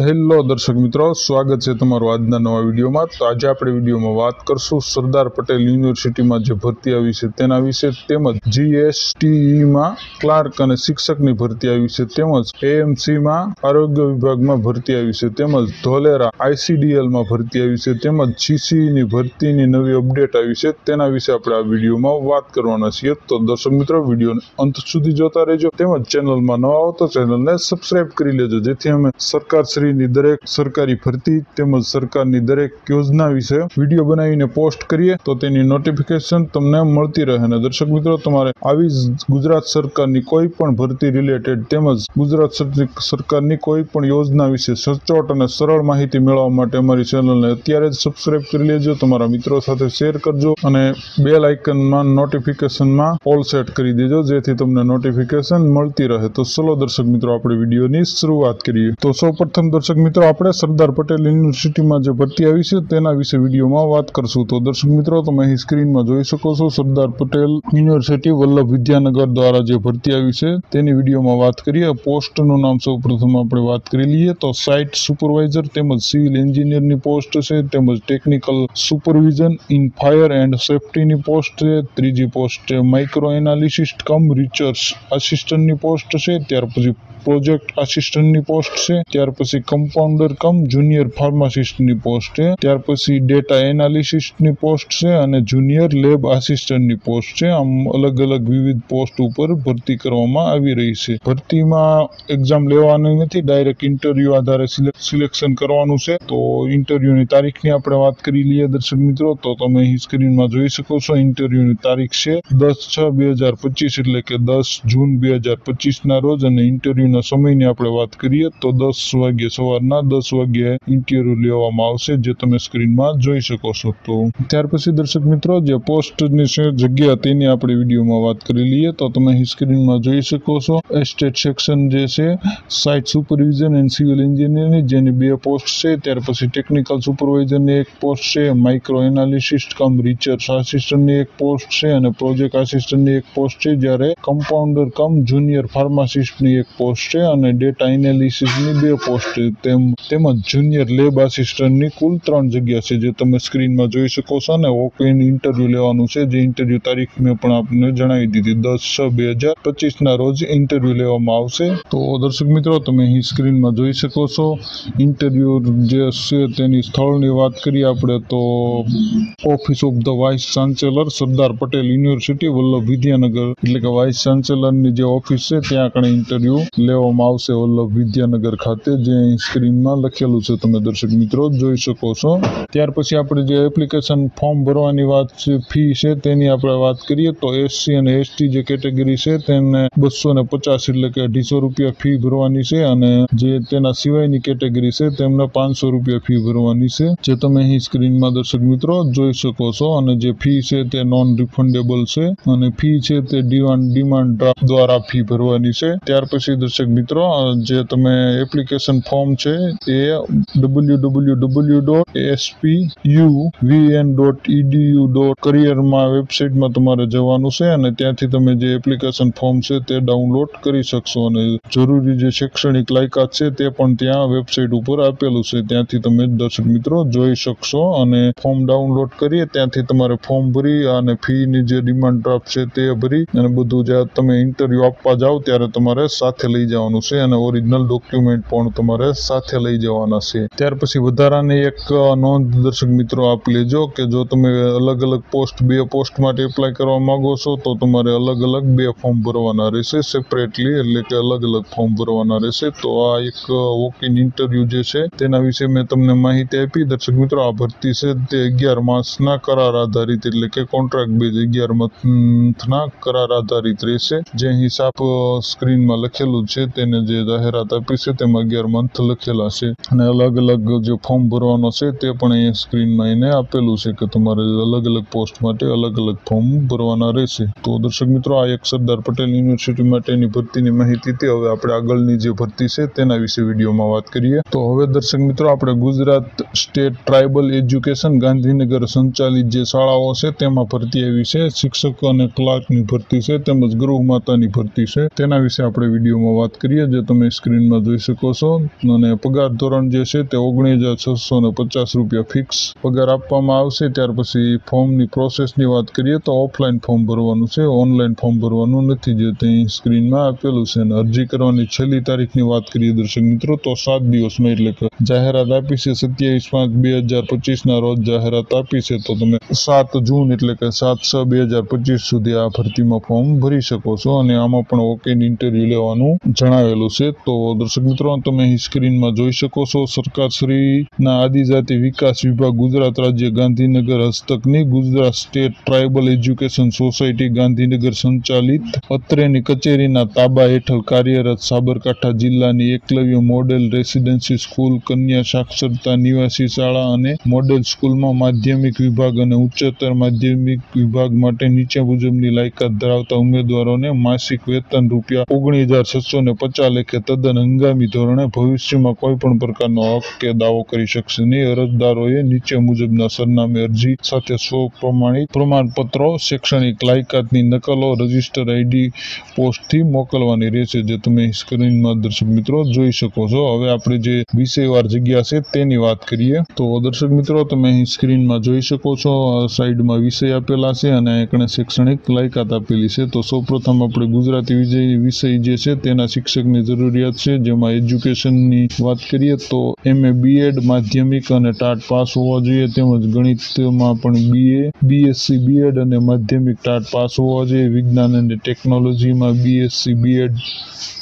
Hello દર્શક મિત્રો, સ્વાગત છે તમારું આજના નવા વિડીયોમાં। તો આજે આપણે વિડીયોમાં વાત કરશું સરદાર પટેલ યુનિવર્સિટીમાં જે ભરતી આવી છે તેના વિશે, તેમજ જીએસટીઈમાં ક્લાર્ક અને શિક્ષકની ભરતી આવી છે, તેમજ એએમસીમાં આરોગ્ય વિભાગમાં ભરતી આવી છે, તેમજ ધોલેરા આઈસીડીએલમાં ભરતી આવી છે, તેમજ સીસીની ભરતીની નવી અપડેટ આવી છે, તેના વિશે આપણે આ વિડીયોમાં વાત કરવાના છીએ। તો દર્શક મિત્રો, વિડીયોને અંત સુધી જોતા રહેજો, તેમજ ચેનલમાં નવા હો તો ચેનલને સબસ્ક્રાઇબ કરી લેજો, જેથી અમે સરકારશ્રીની દરેક સરકારી ભરતી તેમજ સરકારની દરેક યોજના વિશે વિડીયો બનાવીને પોસ્ટ કરીએ તો તેની નોટિફિકેશન તમને મળતી રહે। અને દર્શક મિત્રો, તમારે આવી ગુજરાત સરકારની કોઈ પણ ભરતી રિલેટેડ તેમજ ગુજરાત સરકારની કોઈ પણ યોજના વિશે સચોટ અને સરળ માહિતી મેળવવા માટે અમારી ચેનલને અત્યારે જ સબસ્ક્રાઇબ કરી લેજો, તમારા મિત્રો સાથે શેર કરજો અને બેલ આઇકનમાં નોટિફિકેશનમાં ઓલ સેટ કરી દેજો, જેથી તમને નોટિફિકેશન મળતી રહે। તો ચલો દર્શક મિત્રો, આપણે વિડીયોની શરૂઆત કરીએ। તો સૌપ્રથમ દર્શક મિત્રો, આપણે સરદાર પટેલ યુનિવર્સિટીમાં જે ભરતી આવી છે તેના વિશે વિડીયોમાં વાત કરશું। તો દર્શક મિત્રો, તમે અહીં સ્ક્રીનમાં જોઈ શકો છો, સરદાર પટેલ યુનિવર્સિટી વલ્લભ વિદ્યાનગર દ્વારા જે ભરતી આવી છે તેની વિડીયોમાં વાત કરીએ। પોસ્ટનું નામ સૌપ્રથમ આપણે વાત કરી લઈએ તો સાઇટ સુપરવાઇઝર તેમજ સિવિલ એન્જિનિયરની પોસ્ટ છે, તેમજ technical supervision in fire and સેફ્ટીની પોસ્ટ છે। ત્રીજી પોસ્ટ છે માઇક્રો એનાલિસિસ્ટ કમ રિસર્ચ આસિસ્ટન્ટની પોસ્ટ છે। ત્યાર પછી પ્રોજેક્ટ આસિસ્ટન્ટની પોસ્ટ છે। ત્યાર પછી કમ્પાઉન્ડર કમ જુનિયર ફાર્માસિસ્ટની પોસ્ટ છે। ત્યાર પછી ડેટા એનાલિસિસ્ટની પોસ્ટ છે અને જુનિયર લેબ આસિસ્ટન્ટની પોસ્ટ છે। આમ અલગ અલગ વિવિધ પોસ્ટ ઉપર ભરતી કરવામાં આવી રહી છે। ભરતીમાં એક્ઝામ લેવાની નથી, ડાયરેક્ટ ઇન્ટરવ્યુ આધારે સિલેક્શન કરવાનું છે। તો ઇન્ટરવ્યુની તારીખની આપણે વાત કરી લઈએ દર્શક મિત્રો, તો તમે અહીં સ્ક્રીનમાં જોઈ શકો છો, ઇન્ટરવ્યુની તારીખ છે 10/6/2025 એટલે કે 10 જૂન 2025 ના રોજ, અને ઇન્ટરવ્યુ સમયની આપણે વાત કરીએ તો 10 વાગ્યે, સવારના 10 વાગ્યે ઇન્ટરવ્યુ લેવામાં આવશે, જે તમે સ્ક્રીનમાં જોઈ શકો છો। તો ત્યાર પછી દર્શક મિત્રો, જે પોસ્ટની છે જગ્યા તેની આપણે વિડીયોમાં વાત કરી લઈએ તો તમે અહીં સ્ક્રીનમાં જોઈ શકો છો, એસ્ટેટ સેક્શન જે છે સાઇટ સુપરવિઝન એન્ડ સિવિલ એન્જિનિયરની જેની 2 પોસ્ટ છે। ત્યાર પછી ટેકનિકલ સુપરવાઇઝરની 1 પોસ્ટ છે, micro analyst cum research આસિસ્ટન્ટની 1 post છે અને પ્રોજેક્ટ આસિસ્ટન્ટની 1 પોસ્ટ છે, જ્યારે કમ્પાઉન્ડર કમ જુનિયર ફાર્માસિસ્ટની 1 પોસ્ટ છે અને ડેટા એનાલિસિસની 2 પોસ્ટ તેમજ જુનિયર લેબ આસિસ્ટન્ટની કુલ 3 જગ્યા છે, જે તમે સ્ક્રીનમાં જોઈ શકો છો। અને ઓપન ઇન્ટરવ્યુ લેવાનું છે, જે ઇન્ટરવ્યુ તારીખ મેં પણ આપને જણાવી દીધી, 10/6/2025 ના રોજ ઇન્ટરવ્યુ લેવામાં આવશે। તો દર્શક મિત્રો, તમે અહીં સ્ક્રીનમાં જોઈ શકો છો, ઇન્ટરવ્યુ જે છે તેની સ્થળની વાત કરીએ આપણે તો office of the vice chancellor Sardar Patel university Vallabh Vidyanagar, એટલે કે વાઇસ ચાન્સેલરની જે ઓફિસ છે ત્યાં આગળ ઇન્ટરવ્યુ લેવામાં આવશે વલ્લભ વિદ્યાનગર ખાતે, જે અહીં સ્ક્રીનમાં લખેલું છે, તમે દર્શક મિત્રો જોઈ શકો છો। ત્યાર પછી આપણે જે એપ્લિકેશન ફોર્મ ભરવાની વાત છે, ફી છે તેની આપણે વાત કરીએ તો એસસી અને એસટી જે કેટેગરી છે તેને 250 એટલે કે 250 રૂપિયા ફી ભરવાની છે, અને જે તેના સિવાયની કેટેગરી છે તેમને 500 રૂપિયા ફી ભરવાની છે, જે તમે અહીં સ્ક્રીનમાં દર્શક મિત્રો જોઈ શકો છો। અને જે ફી છે તે નોન રિફંડેબલ છે, અને ફી છે તે ડિમાન્ડ ડ્રાફ્ટ દ્વારા ફી ભરવાની છે। ત્યાર પછી દર્શક મિત્રો, જે તમે એપ્લિકેશન ફોર્મ છે એ www.spuvn.edu.career વેબસાઇટમાં તમારે જવાનું છે, અને ત્યાંથી તમે જે એપ્લિકેશન ફોર્મ છે તે ડાઉનલોડ કરી શકશો, અને જરૂરી જે શૈક્ષણિક લાયકાત છે તે પણ ત્યાં વેબસાઇટ ઉપર આપેલું છે, ત્યાંથી તમે દર્શક મિત્રો જોઈ શકશો। અને ફોર્મ ડાઉનલોડ કરીએ ત્યાંથી તમારે ફોર્મ ભરી અને ફીની જે ડિમાન્ડ ડ્રાફ્ટ છે તે ભરી અને બધું જ્યાં તમે ઇન્ટરવ્યુ આપવા જાઓ ત્યારે તમારે સાથે લઈ જવાનું છે, અને ઓરિજિનલ ડોક્યુમેન્ટ પણ તમારે સાથે લઈ જવાના છે। ત્યાર પછી વધારાની એક નોંધ દર્શક મિત્રો આપ લેજો કે જો તમે અલગ અલગ પોસ્ટ 2 પોસ્ટ માટે એપ્લાય કરવા માંગો છો તો તમારે અલગ અલગ 2 ફોર્મ ભરવાના રહેશે સેપરેટલી, એટલે કે અલગ અલગ ફોર્મ ભરવાના રહેશે। તો આ એક વોક ઇન ઇન્ટરવ્યુ જે છે તેના વિશે મેં તમને માહિતી આપી દર્શક મિત્રો। આ ભરતી છે તે 11 માસના કરાર આધારિત, એટલે કે કોન્ટ્રાક્ટ બેઝ 11 મંથના કરાર આધારિત રહેશે, જે હિસાબ સ્ક્રીનમાં લખેલું છે તેને જે જાહેરાત આપી છે તેમાં 11 મંથ લખેલા છે, અને અલગ અલગ જે ફોર્મ ભરવાનો છે તે પણ અહીંયા સ્ક્રીનમાં એને આપેલું છે કે તમારે અલગ અલગ પોસ્ટ માટે અલગ અલગ ફોર્મ ભરવાના રહેશે। તો દર્શક મિત્રો, આ એક સરદાર પટેલ યુનિવર્સિટી માટેની ભરતીની માહિતી હતી। હવે આપણે આગળની જે ભરતી છે તેના વિશે વિડીયોમાં વાત કરીએ। તો હવે દર્શક મિત્રો, આપણે Gujarat state tribal education Gandhinagar સંચાલિત જે શાળાઓ છે તેમાં ભરતી આવી છે, શિક્ષક અને ક્લાર્કની ભરતી છે, તેમજ ગૃહ માતાની ભરતી છે, તેના વિશે આપણે વિડીયોમાં વાત કરીએ, જે તમે સ્ક્રીનમાં જોઈ શકો છો. અને પગાર ધોરણ જે છે તે 19,650 રૂપિયા ફિક્સ પગાર આપવામાં આવશે. ત્યાર પછી ફોર્મની પ્રોસેસની વાત કરીએ તો ઓફલાઈન ફોર્મ ભરવાનું છે, ઓનલાઈન ફોર્મ ભરવાનું નથી, જે ત્યાં સ્ક્રીનમાં આપેલું છે. અને અરજી કરવાની છેલ્લી તારીખની વાત કરીએ દર્શક મિત્રો તો 7 દિવસમાં, એટલે કે જાહેરાત આપી છે 27/5/2025 ના રોજ જાહેરાત આપી છે, તો તમે 7 જૂન એટલે કે 7/6/2025 સુધી આ ભરતીમાં ફોર્મ ભરી શકો છો. અને આમાં પણ વોક-ઇન ઇન્ટરવ્યુ લેવાનું જણાવેલું છે. તો દર્શક મિત્રો, તમે અહીં સ્ક્રીનમાં જોઈ શકો છો, સરકારશ્રીના આદિજાતિ વિકાસ વિભાગ, ગુજરાત રાજ્ય, ગાંધીનગર હસ્તકની Gujarat state tribal education society Gandhinagar સંચાલિત અત્રેની કચેરીના તાબા હેઠળ કાર્યરત સાબરકાંઠા જિલ્લાની એકલવ્ય મોડેલ રેસિડેન્સી સ્કૂલ, કન્યા સાક્ષરતા નિવાસી શાળા અને મોડેલ સ્કૂલમાં માધ્યમિક વિભાગ અને ઉચ્ચતર માધ્યમિક વિભાગ માટે નીચે મુજબની લાયકાત ધરાવતા ઉમેદવારોને માસિક વેતન ₹19,650 લેખે તદ્દન હંગામી ધોરણે ભવિષ્યમાં કોઈ પણ પ્રકારનો હક કે દાવો કરી શકશે નહીં. અરજદારોએ નીચે મુજબના સરનામે અરજી સાથે સ્વપ્રમાણિત પ્રમાણપત્રો, શૈક્ષણિક લાયકાતની નકલો રજિસ્ટર આઈડી પોસ્ટથી મોકલવાની રહેશે, જે તમે સ્ક્રીનમાં દર્શક મિત્રો જોઈ શકો છો. હવે આપણે જે વિષયવાર જગ્યા છે તેની વાત કરીએ તો દર્શક મિત્રો, તમે અહીં સ્ક્રીનમાં જોઈ શકો છો, સાઈડમાં વિષય આપેલા છે અને એકને શૈક્ષણિક લાયકાત આપેલી છે. તો સૌપ્રથમ આપણે ગુજરાતી વિષય જે છે તેના શિક્ષકની જરૂરિયાત છે, જેમાં એજ્યુકેશનની વાત કરીએ તો MA BEd માધ્યમિક અને ટાટ પાસ હોવા જોઈએ, તેમજ ગણિતમાં પણ BSc BEd અને માધ્યમિક ટાટ પાસ હોવા જોઈએ. વિજ્ઞાન અને ટેકનોલોજીમાં BSc BEd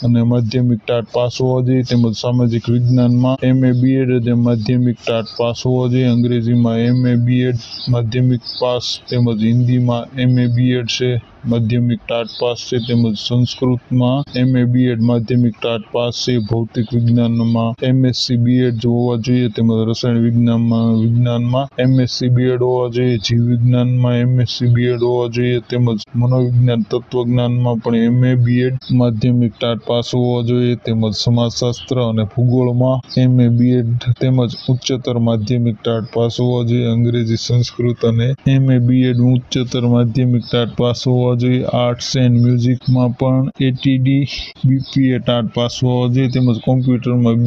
અને માધ્યમિક ટાટ પાસ હોવા જોઈએ, તેમજ સામાજિક વિજ્ઞાનમાં MA BEd અને માધ્યમિક ટાટ પાસ હોવા જોઈએ. અંગ્રેજીમાં MA BEd માધ્યમિક પાસ, તેમજ હિન્દીમાં MA BEd છે, માધ્યમિક ટાટ પાસ છે, તેમજ સંસ્કૃતમાં MA BEd માધ્યમિક ટાટ પાસ છે. ભૌતિક વિજ્ઞાનમાં MSc BEd હોવા જોઈએ, તેમજ રસાયણ વિજ્ઞાનમાં MSc BEd હોવા જોઈએ. જીવ વિજ્ઞાનમાં MSc BEd હોવા જોઈએ, તેમજ મનોવિજ્ઞાન તત્વજ્ઞાનમાં પણ MA BEd માધ્યમિક ટાટ પાસ હોવા જોઈએ. તેમજ સમાજશાસ્ત્ર અને ભૂગોળમાં MA BEd તેમજ ઉચ્ચતર માધ્યમિક ટાટ પાસ હોવા જોઈએ. અંગ્રેજી, સંસ્કૃત અને MA BEd ઉચ્ચતર માધ્યમિક ટાટ પાસ હોવા જોઈએ. આર્ટ્સ એન્ડ મ્યુઝિકમાં પણ ATD BPA ટાટ પાસ હોવા જોઈએ, તેમજ કોમ્પ્યુટરમાં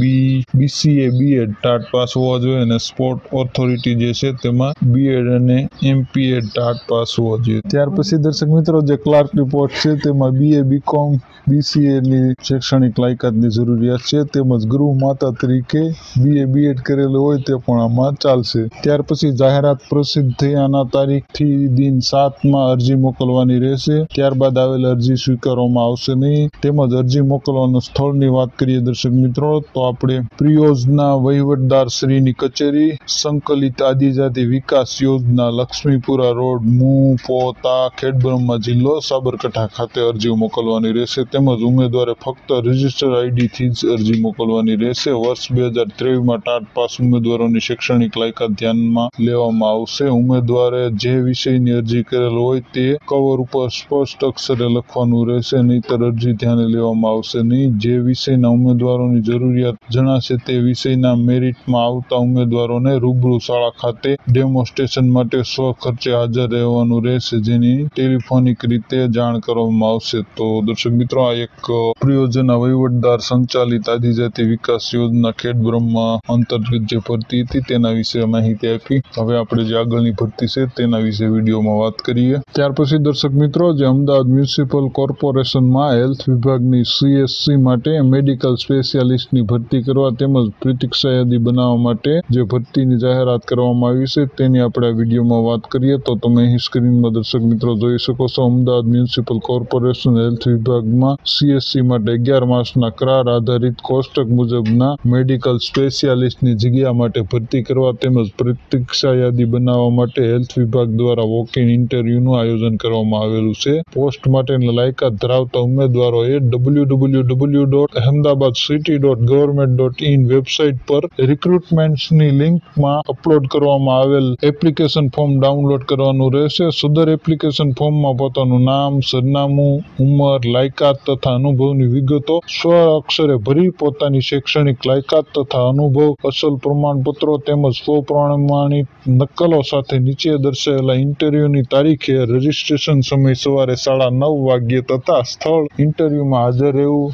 BCA BEd ટાટ પાસ હોવા જોઈએ. અને સ્પોર્ટ ઓથોરિટી જે છે તેમાં BEd અને MPA ટાટ પાસ હોવા જોઈએ. ત્યાર પછી દર્શક મિત્રો, જે ક્લાર્કની પોસ્ટ છે તેમાં BA BCom BCA ની શૈક્ષણિક લાયકાતની જરૂરિયાત છે, તેમજ ગૃહ માતા તરીકે BA BEd કરેલું હોય તે પણ આમાં ચાલશે. ત્યાર પછી જાહેરાત પ્રસિદ્ધ થયાના તારીખથી દિન 7માં અરજી મોકલવાની રહેશે. ત્યારબાદ આવેલ અરજી સ્વીકારવામાં આવશે નહીં. તેમજ અરજી મોકલવાના સ્થળની વાત કરીએ દર્શક મિત્રો, તો આપણે પ્રિયોજના વહીવટદાર શ્રીની કચેરી, સંકલિત આદિજાતિ વિકાસ યોજના, લક્ષ્મીપુરા રોડ, મું પોતા, ખેડબ્રહ્મા જિલ્લો સાબરકાંઠા ખાતે અરજી મોકલવાની રહેશે. તેમજ ઉમેદવારે ફક્ત રજિસ્ટર આઈડી થી જ અરજી મોકલવાની રહેશે. વર્ષ 2023માં ટાટ પાસ ઉમેદવારોની શૈક્ષણિક લાયકાત ધ્યાનમાં લેવામાં આવશે. ઉમેદવારે જે વિષયની અરજી કરેલ હોય તે કવર ઉપર સ્પષ્ટ અક્ષરે લખવાનું રહેશે, નહીંતર અરજી ધ્યાને લેવામાં આવશે નહીં. જે વિષયના ઉમેદવારોની જરૂરિયાત જણાશે તે વિષયના મેરિટમાં આવતા ઉમેદવારોને રૂબરૂ શાળા ખાતે ડેમોન્સ્ટ્રેશન માટે સ્વખર્ચે હાજર રહેવાનું રહેશે, જેની ટેલિફોનિક રીતે જાણ કરવામાં આવશે. તો દર્શક મિત્રો, આ એક પ્રિયોજના વહીવટદાર સંચાલિત આદિજાતિ વિકાસ યોજના ખેડબ્રહ્મા અંતર્ગત જે ભરતી હતી તેના વિશે માહિતી આપી. હવે આપણે જે આગળની ભરતી છે તેના વિશે વિડીયોમાં વાત કરીએ. ત્યાર પછી દર્શક મિત્રો, જે અમદાવાદ મ્યુનિસિપલ કોર્પોરેશનમાં હેલ્થ વિભાગની CSC માટે મેડિકલ સ્પેશિયાલિસ્ટની ભરતી કરવા તેમજ પ્રતીક્ષા યાદી બનાવવા માટે જે ભરતીની જાહેરાત કરવામાં આવી છે તેની આપણે આ વિડીયોમાં વાત કરીએ. તો તમે અહીં સ્ક્રીનમાં દર્શક મિત્રો જોઈ શકો છો, અમદાવાદ મ્યુનિસિપલ કોર્પોરેશન હેલ્થ વિભાગમાં CSC માટે 11 માસના કરાર આધારિત કોષ્ટક મુજબના મેડિકલ સ્પેશિયાલિસ્ટની જગ્યા માટે ભરતી કરવા તેમજ પ્રતીક્ષા યાદી બનાવવા માટે હેલ્થ વિભાગ દ્વારા વોક-ઇન ઇન્ટરવ્યુનું આયોજન કરવામાં આવેલું છે. પોસ્ટ માટેની લાયકાત ધરાવતા ઉમેદવારોએ www.ahmedabadcity.government.in વેબસાઇટ પર રિક્રુટમેન્ટ્સની લિંકમાં અપલોડ કરવામાં આવેલ એપ્લિકેશન ફોર્મ ડાઉનલોડ કરવાનું રહેશે. સદર એપ્લિકેશન ફોર્મમાં પોતાનું નામ, સરનામું, ઉંમર, લાયકાત તથા અનુભવની વિગતો સ્વ અક્ષરે ભરી પોતાની શૈક્ષણિક લાયકાત તથા અનુભવ, અસલ પ્રમાણપત્રો તેમજ સ્વપ્રમાણિત નકલો સાથે નીચે દર્શાવેલા ઇન્ટરવ્યુની તારીખે, રજીસ્ટ્રેશન સમય સવારે 9:30 વાગ્યે તથા સ્થળ ઇન્ટરવ્યુમાં હાજર રહેવું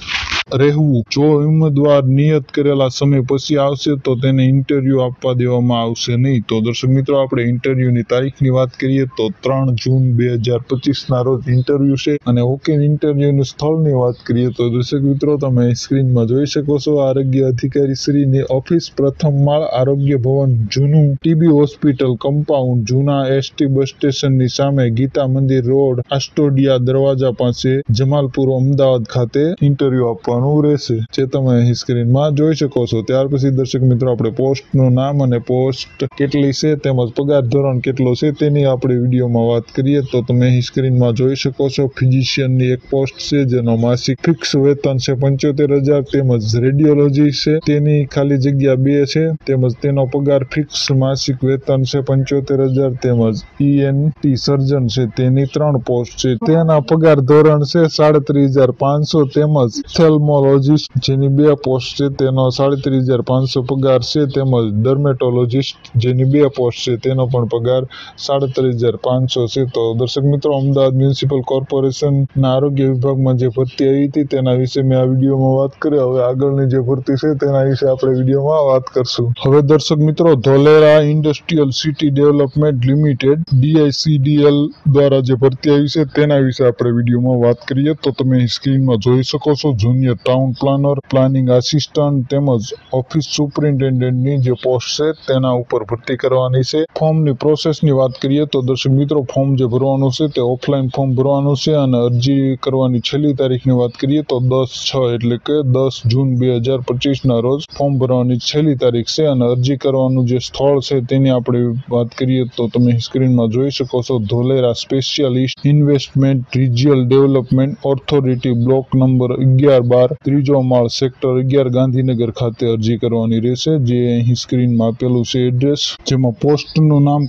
રહેવું. જો ઉમેદવાર નિયત કરેલા સમય પછી આવશે તો તેને ઇન્ટરવ્યુ આપવા દેવામાં આવશે નહીં. તો દર્શક મિત્રો, આપણે ઇન્ટરવ્યુની તારીખની વાત કરીએ તો 3 જૂન 2025 રોજ ઇન્ટરવ્યુ છે. અને ઇન્ટરવ્યુનું સ્થળની વાત કરીએ તો દર્શક મિત્રો, તમે સ્ક્રીનમાં જોઈ શકો છો આરોગ્ય અધિકારી શ્રીની ઓફિસ, પ્રથમ માળ, આરોગ્ય ભવન, જૂનું ટીબી હોસ્પિટલ કમ્પાઉન્ડ, જૂના એસટી બસ સ્ટેશનની સામે, ગીતા મંદિર રોડ, આસ્ટોડિયા દરવાજા પાસે, જમાલપુર, અમદાવાદ ખાતે ઇન્ટરવ્યુ આપવાનું રહેશે, જે તમે અહીં સ્ક્રીનમાં જોઈ શકો છો. ત્યાર પછી દર્શક મિત્રો, આપણે પોસ્ટનું નામ અને પોસ્ટ કેટલી છે તેમજ પગાર ધોરણ કેટલો છે તેની આપણે વિડીયોમાં વાત કરીએ તો તમે અહીં સ્ક્રીનમાં જોઈ શકો છો. ફિઝિશિયનની એક પોસ્ટ છે જેનો માસિક ફિક્સ વેતન છે 75,000, તેમજ રેડિયોલોજી છે તેની ખાલી જગ્યા 2 છે, તેમજ તેનો પગાર ફિક્સ માસિક વેતન છે 75,000, તેમજ ENT સર્જન છે તેની 3 પોસ્ટ છે, તેના પગાર ધોરણ છે 37,500, તેમજ ઓપ્થેલ્મોલોજીસ્ટ જેની 2 પોસ્ટ છે તેનો 37,500 પગાર છે, તેમજ ડર્મેટોલોજીસ્ટ જેની 2 પોસ્ટ છે તેનો પણ પગાર 37,500 છે. તો દર્શક મિત્રો, અમદાવાદ મ્યુનિસિપલ કોર્પોરેશનના આરોગ્ય વિભાગમાં જે ભરતી આવી હતી તેના વિશે મેં આ વિડીયોમાં વાત કરી. હવે આગળની જે ભરતી છે તેના વિશે આપણે વિડીયોમાં વાત કરશું. હવે દર્શક મિત્રો, Dholera industrial city development limited DICDL દ્વારા જે ભરતી આવી છે તેના વિશે આપણે વિડીયોમાં વાત કરીએ તો તમે સ્ક્રીનમાં જોઈ શકો છો. Junior town planar, planning assistant તેમજ ઓફિસ સુપરિન્ટેન્ડન્ટની જે પોસ્ટ છે તેના ઉપર ભરતી કરવાની છે. ફોર્મની પ્રોસેસની વાત કરીએ તો દર્શક મિત્રો, ફોર્મ જે ભરવાનું છે તે ઓફલાઈન ફોર્મ ભરવાનું છે અને અરજી કરવાની છેલ્લી તારીખની વાત કરીએ તો 10/6 એટલે કે 10 જૂન 2025 રોજ ફોર્મ ભરવાની છેલ્લી તારીખ છે. અને અરજી કરવાનું જે સ્થળ છે તેની આપણે વાત કરીએ તો તમે સ્ક્રીનમાં જોઈ શકો છો. Dholera specialist investment regional development authority, block number 11-12, 3જો માળ, સેક્ટર 11, ગાંધીનગર ખાતે અરજી કરવાની રહેશે, જે અહીં સ્ક્રીનમાં આપેલું છે એડ્રેસ. જેમાં પોસ્ટનું નામ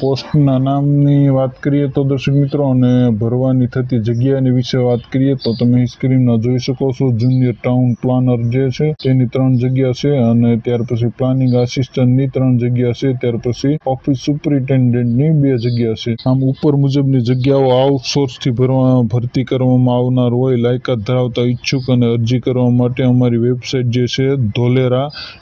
પોસ્ટના નામની વાત કરીએ તો દર્શક મિત્રો, અને ભરવાની થતી જગ્યાની વિશે વાત કરીએ તો તમે સ્ક્રીનમાં જોઈ શકો છો. જુનિયર ટાઉન પ્લાનર જે છે તેની 3 જગ્યા છે, અને ત્યાર પછી પ્લાનિંગ આસિસ્ટન્ટની 3 જગ્યા છે, ત્યાર પછી ઓફિસ સુપરિન્ટેન્ડન્ટની 2 જગ્યા છે. આમ ઉપર મુજબની જગ્યાઓ આઉટસોર્સથી ભરતી કરવામાં આવનાર હોય. લાયકાત ધરાવતા ઈચ્છુક અને અરજી કરવા માટે અમારી વેબસાઇટ જે છે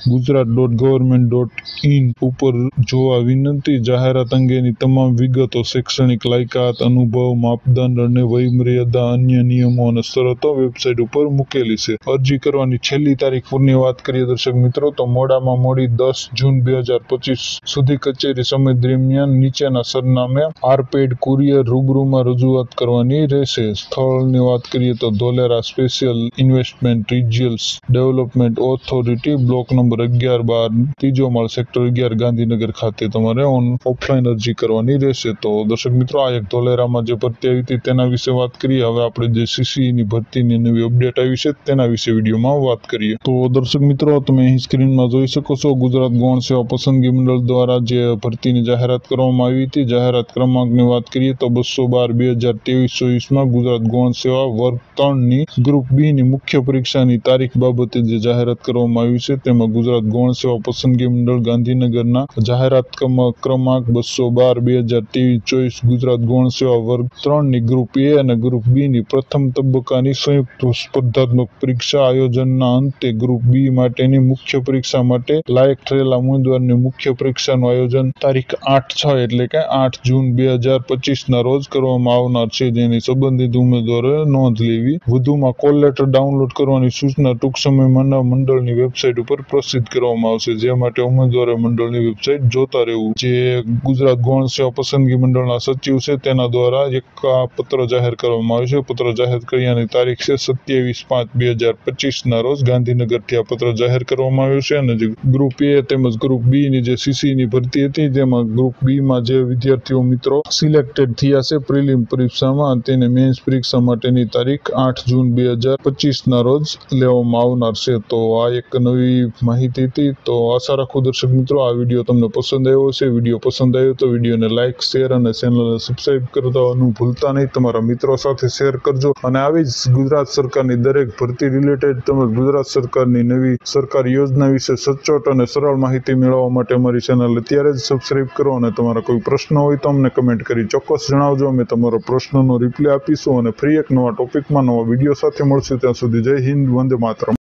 gujarat.government.in ઉપર જોવા વિનંતી. જાહેરાત અંગેની તમામ વિગતો, શૈક્ષણિક લાયકાત, અનુભવ, માપદંડ અને વયમર્યાદા, અન્ય નિયમો અને શરતો વેબસાઇટ ઉપર મૂકેલી છે. અરજી કરવાની છેલ્લી તારીખ પરની વાત કરીએ દર્શક મિત્રો તો મોડામાં મોડી 10 જૂન 2025 સુધી કચેરી સમય દરમિયાન નીચેના સરનામે આરપેડ કુરિયર રૂબરૂમાં રજૂઆત કરવાની રહેશે. સ્થળની વાત કરીએ તો Dholera special investment regional development authority, block number 11-12, 3જો માળ, સેક્ટર 11, ગાંધીનગર ખાતે તમારે ઓફલાઈન અરજી કરવાની રહેશે. તો દર્શક મિત્રો, આ એક ધોલેરામાં જે ભરતી આવી હતી તેના વિશે વાત કરીએ. હવે આપણે જે CCEની ભરતીની નવી અપડેટ આવી છે તેના વિશે વિડીયોમાં વાત કરીએ. તો દર્શક મિત્રો, તમે અહીં સ્ક્રીનમાં જોઈ શકો છો. ગુજરાત ગૌણ સેવા પસંદગી મંડળ દ્વારા જે ભરતીની જાહેરાત કરવામાં આવી હતી, જાહેરાત ક્રમાંકની વાત કરીએ તો 212/2023-24 ગુજરાત ગૌણ સેવા વર્ગ 3ની ગ્રુપ B ની મુખ્ય પરીક્ષાની તારીખ બાબતે જે જાહેરાત કરવામાં આવી છે તેમાં ગુજરાત ગૌણ સેવા પસંદગી મંડળ ગાંધીનગરના જાહેરાત ક્રમાંક 212/2023-24 ગુજરાત ગૌણ સેવા વર્ગ 3ની ગ્રુપ A અને ગ્રુપ B ની પ્રથમ તબક્કાની સંયુક્ત સ્પર્ધાત્મક પરીક્ષા આયોજનના અંતે ગ્રુપ B માટેની મુખ્ય પરીક્ષા માટે લાયક થયેલા ઉમેદવારની મુખ્ય પરીક્ષાનું આયોજન તારીખ 8/6 એટલે કે 8 જૂન 2025 રોજ કરવામાં આવનાર છે, જેની સંબંધિત ઉમેદવારોએ નોંધ લેવી. વધુમાં કોલ લેટર ડાઉનલોડ કરવાની સૂચના ટૂંક સમયમાં મંડળની વેબસાઇટ ઉપર પ્રસિદ્ધ કરવામાં આવશે, જે માટે ઉમેદવારોએ મંડળની વેબસાઇટ જોતા રહેવું. જે ગુજરાત ગૌણ સેવા પસંદગી મંડળના સચિવ છે તેના દ્વારા એક પત્ર જાહેર કરવામાં આવ્યો છે. પત્ર જાહેર કર્યાની તારીખ છે 27/5/2025 રોજ ગાંધીનગરથી આ પત્ર જાહેર કરવામાં આવ્યું છે. અને જે ગ્રુપ A તેમજ ગ્રુપ B ની જે CCEની ભરતી હતી જેમાં ગ્રુપ B માં જે વિદ્યાર્થીઓ મિત્રો સિલેક્ટેડ થયા છે પ્રિલિમ પરીક્ષામાં, તેને મેન્સ પરીક્ષા માટેની તારીખ 8 જૂન 2025 રોજ લેવામાં આવનાર છે. તો આ એક નવી માહિતી હતી. તો આશા રાખું દર્શક મિત્રો આ વિડીયો તમને પસંદ આવ્યો છે. વિડીયો પસંદ આવ્યો તો વિડીયોને લાઇક, શેર અને ચેનલને સબસ્ક્રાઇબ કરવાનું ભૂલતા નહીં. તમારા મિત્રો સાથે શેર કરજો. અને આવી જ ગુજરાત સરકારની દરેક ભરતી રિલેટેડ તેમજ ગુજરાત સરકારની નવી સરકારી યોજના વિશે સચોટ અને સરળ માહિતી મેળવવા માટે અમારી ચેનલ અત્યારે જ સબસ્ક્રાઇબ કરો. અને તમારા કોઈ પ્રશ્ન હોય તો અમને કમેન્ટ કરી ચોક્કસ જણાવજો. અમે તમારો પ્રશ્નનો રિપ્લાય આપીશું અને ફરી એક નવા ટોપિકમાં નવા વિડીયો સાથે મળશું ત્યાં સુધી જય હિન્દ, વંદે માતરમ.